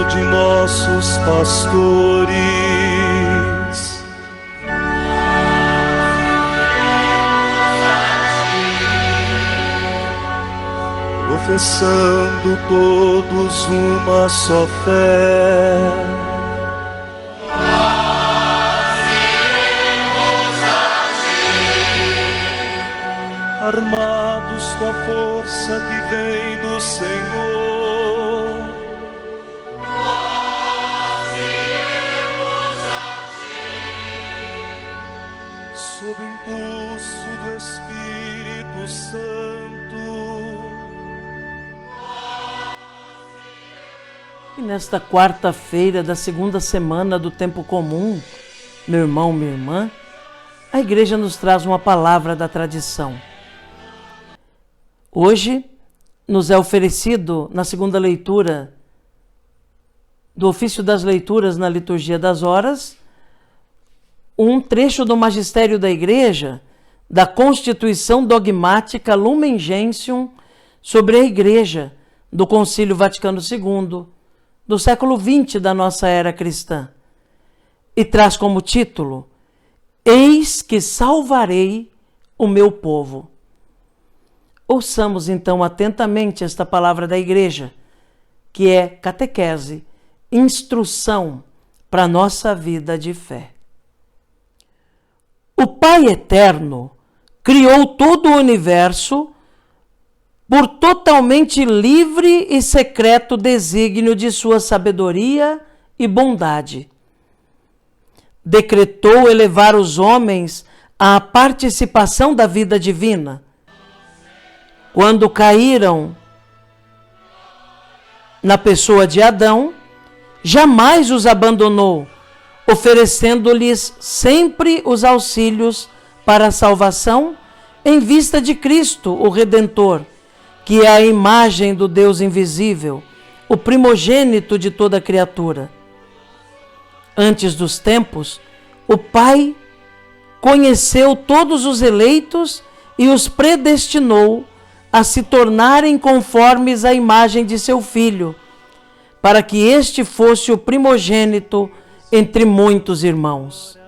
de nossos pastores. Professando todos uma só fé, armados com a força que vem do Senhor, nós iremos a ti, sob o impulso do Espírito Santo. E nesta quarta-feira da segunda semana do tempo comum, meu irmão, minha irmã, a igreja nos traz uma palavra da tradição. Hoje nos é oferecido, na segunda leitura do ofício das leituras na liturgia das horas, um trecho do magistério da igreja, da Constituição Dogmática Lumen Gentium sobre a igreja do Concílio Vaticano II, do século XX da nossa era cristã, e traz como título: Eis que salvarei o meu povo. Ouçamos então atentamente esta palavra da igreja, que é catequese, instrução para a nossa vida de fé. O Pai Eterno criou todo o universo por totalmente livre e secreto desígnio de sua sabedoria e bondade. Decretou elevar os homens à participação da vida divina. Quando caíram na pessoa de Adão, jamais os abandonou, oferecendo-lhes sempre os auxílios para a salvação em vista de Cristo, o Redentor, que é a imagem do Deus invisível, o primogênito de toda criatura. Antes dos tempos, o Pai conheceu todos os eleitos e os predestinou a se tornarem conformes à imagem de seu Filho, para que este fosse o primogênito entre muitos irmãos.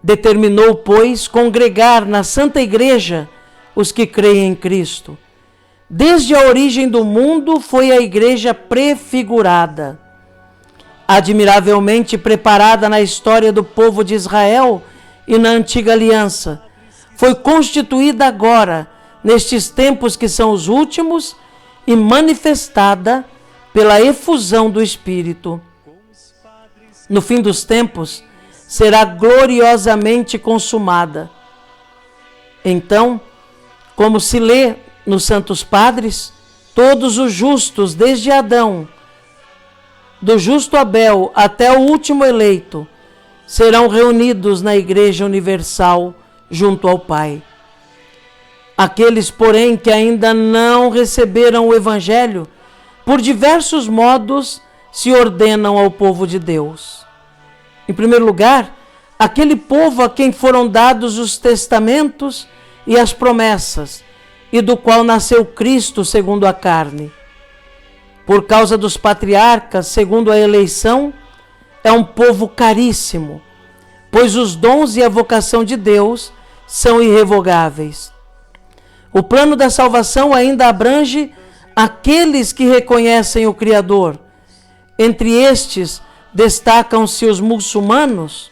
Determinou, pois, congregar na Santa Igreja os que creem em Cristo. Desde a origem do mundo foi a igreja prefigurada, admiravelmente preparada na história do povo de Israel e na antiga aliança. Foi constituída agora, nestes tempos que são os últimos, e manifestada pela efusão do Espírito. No fim dos tempos, será gloriosamente consumada. Então, como se lê nos Santos Padres, todos os justos, desde Adão, do justo Abel até o último eleito, serão reunidos na Igreja Universal junto ao Pai. Aqueles, porém, que ainda não receberam o Evangelho, por diversos modos se ordenam ao povo de Deus. Em primeiro lugar, aquele povo a quem foram dados os testamentos e as promessas, e do qual nasceu Cristo segundo a carne. Por causa dos patriarcas, segundo a eleição, é um povo caríssimo, pois os dons e a vocação de Deus são irrevogáveis. O plano da salvação ainda abrange aqueles que reconhecem o Criador. Entre estes, destacam-se os muçulmanos,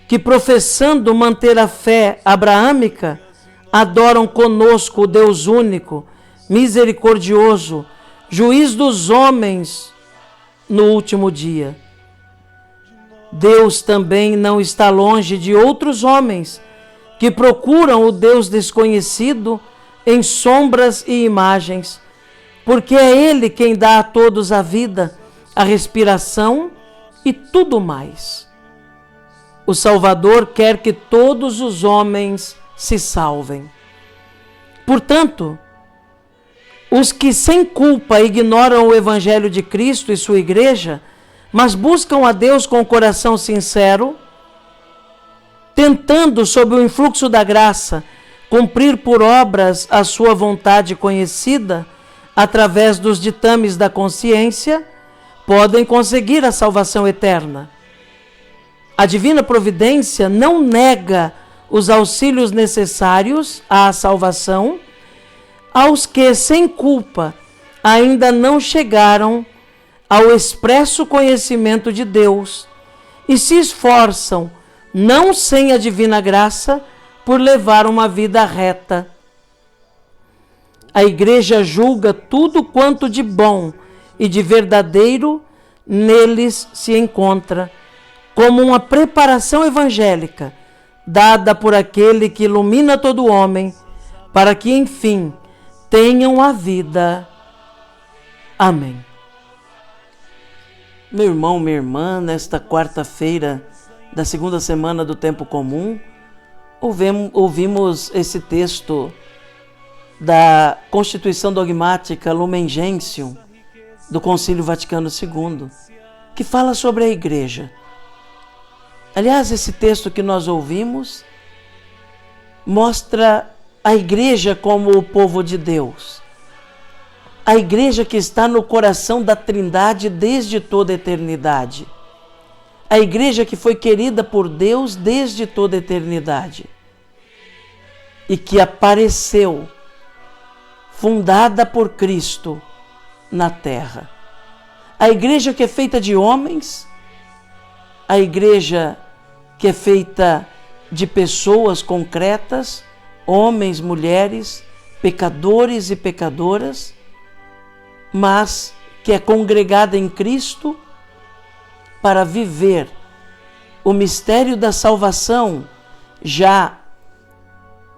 que, professando manter a fé abraâmica, adoram conosco o Deus único, misericordioso, juiz dos homens no último dia. Deus também não está longe de outros homens que procuram o Deus desconhecido em sombras e imagens, porque é Ele quem dá a todos a vida, a respiração e tudo mais. O Salvador quer que todos os homens se salvem. Portanto, os que sem culpa ignoram o Evangelho de Cristo e sua Igreja, mas buscam a Deus com o coração sincero, tentando, sob o influxo da graça, cumprir por obras a sua vontade conhecida, através dos ditames da consciência, podem conseguir a salvação eterna. A divina providência não nega os auxílios necessários à salvação aos que, sem culpa, ainda não chegaram ao expresso conhecimento de Deus e se esforçam, não sem a divina graça, por levar uma vida reta. A Igreja julga tudo quanto de bom e de verdadeiro neles se encontra, como uma preparação evangélica dada por aquele que ilumina todo homem, para que, enfim, tenham a vida. Amém. Meu irmão, minha irmã, nesta quarta-feira da segunda semana do Tempo Comum, ouvimos esse texto da Constituição Dogmática Lumen Gentium do Concílio Vaticano II, que fala sobre a Igreja. Aliás, esse texto que nós ouvimos mostra a Igreja como o povo de Deus. A Igreja que está no coração da Trindade desde toda a eternidade. A Igreja que foi querida por Deus desde toda a eternidade. E que apareceu, fundada por Cristo, na terra. A Igreja que é feita de homens, a Igreja que é feita de pessoas concretas, homens, mulheres, pecadores e pecadoras, mas que é congregada em Cristo para viver o mistério da salvação já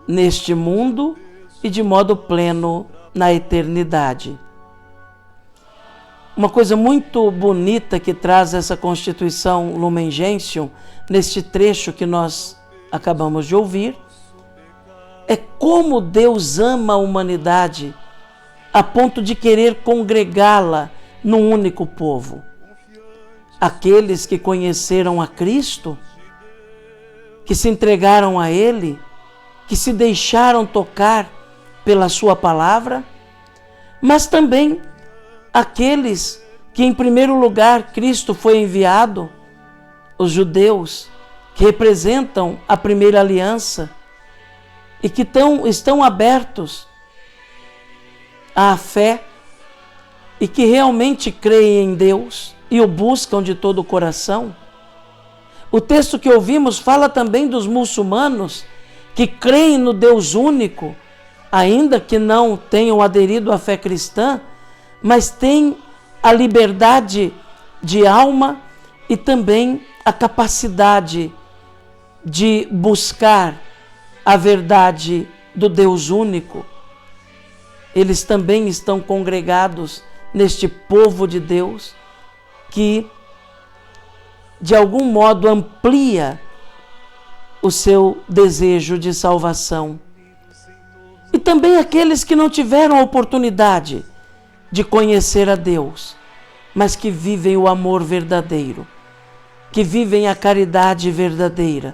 neste mundo e de modo pleno na eternidade. Uma coisa muito bonita que traz essa Constituição Lumen Gentium, neste trecho que nós acabamos de ouvir, é como Deus ama a humanidade a ponto de querer congregá-la num único povo. Aqueles que conheceram a Cristo, que se entregaram a Ele, que se deixaram tocar pela sua palavra, mas também aqueles que, em primeiro lugar, Cristo foi enviado, os judeus, que representam a primeira aliança e que estão abertos à fé e que realmente creem em Deus e o buscam de todo o coração. O texto que ouvimos fala também dos muçulmanos que creem no Deus único, ainda que não tenham aderido à fé cristã, mas têm a liberdade de alma e também a capacidade de buscar a verdade do Deus único. Eles também estão congregados neste povo de Deus que, de algum modo, amplia o seu desejo de salvação. E também aqueles que não tiveram a oportunidade de conhecer a Deus, mas que vivem o amor verdadeiro, que vivem a caridade verdadeira,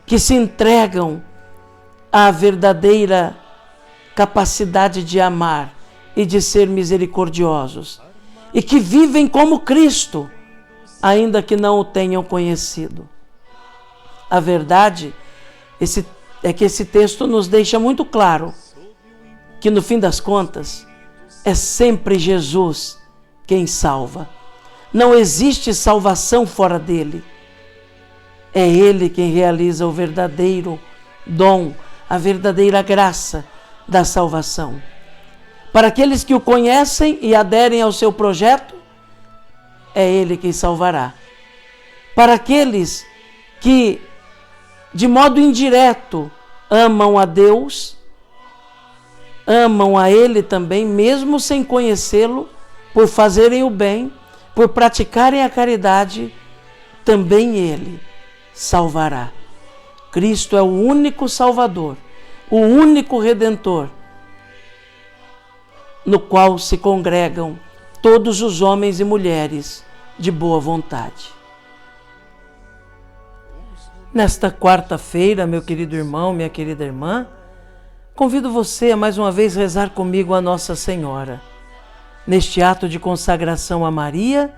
que se entregam à verdadeira capacidade de amar e de ser misericordiosos, e que vivem como Cristo, ainda que não o tenham conhecido. A verdade é que esse texto nos deixa muito claro que, no fim das contas, é sempre Jesus quem salva. Não existe salvação fora dele. É Ele quem realiza o verdadeiro dom, a verdadeira graça da salvação. Para aqueles que o conhecem e aderem ao seu projeto, é Ele quem salvará. Para aqueles que, de modo indireto, amam a Deus, amam a Ele também, mesmo sem conhecê-lo, por fazerem o bem, por praticarem a caridade, também Ele salvará. Cristo é o único Salvador, o único Redentor, no qual se congregam todos os homens e mulheres de boa vontade. Nesta quarta-feira, meu querido irmão, minha querida irmã, convido você a mais uma vez rezar comigo a Nossa Senhora, neste ato de consagração a Maria,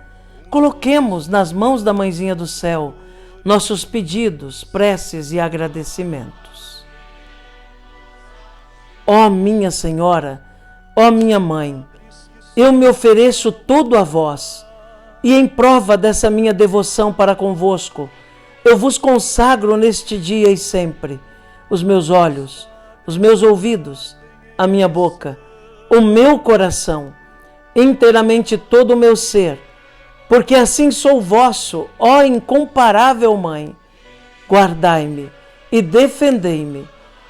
coloquemos nas mãos da Mãezinha do Céu nossos pedidos, preces e agradecimentos. Ó minha Senhora, ó minha Mãe, eu me ofereço todo a vós, e em prova dessa minha devoção para convosco, eu vos consagro neste dia e sempre os meus olhos, os meus ouvidos, a minha boca, o meu coração, inteiramente todo o meu ser, porque assim sou vosso, ó incomparável Mãe. Guardai-me e defendei-me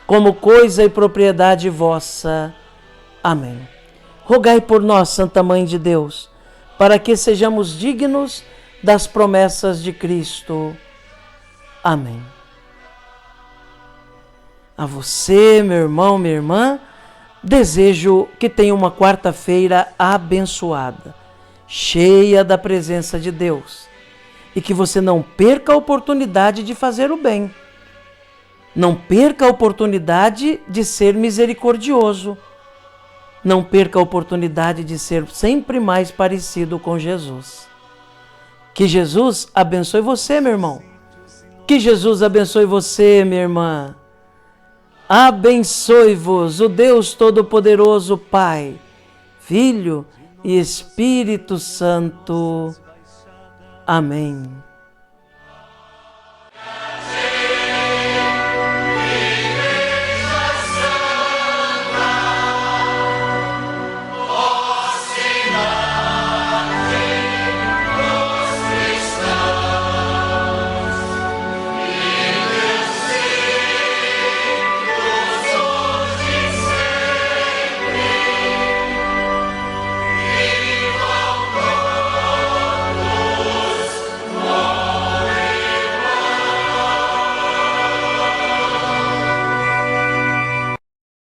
como coisa e propriedade vossa. Amém. Rogai por nós, Santa Mãe de Deus, para que sejamos dignos das promessas de Cristo. Amém. A você, meu irmão, minha irmã, desejo que tenha uma quarta-feira abençoada, cheia da presença de Deus, e que você não perca a oportunidade de fazer o bem. Não perca a oportunidade de ser misericordioso. Não perca a oportunidade de ser sempre mais parecido com Jesus. Que Jesus abençoe você, meu irmão. Que Jesus abençoe você, minha irmã. Abençoe-vos o Deus Todo-Poderoso, Pai, Filho e Espírito Santo. Amém.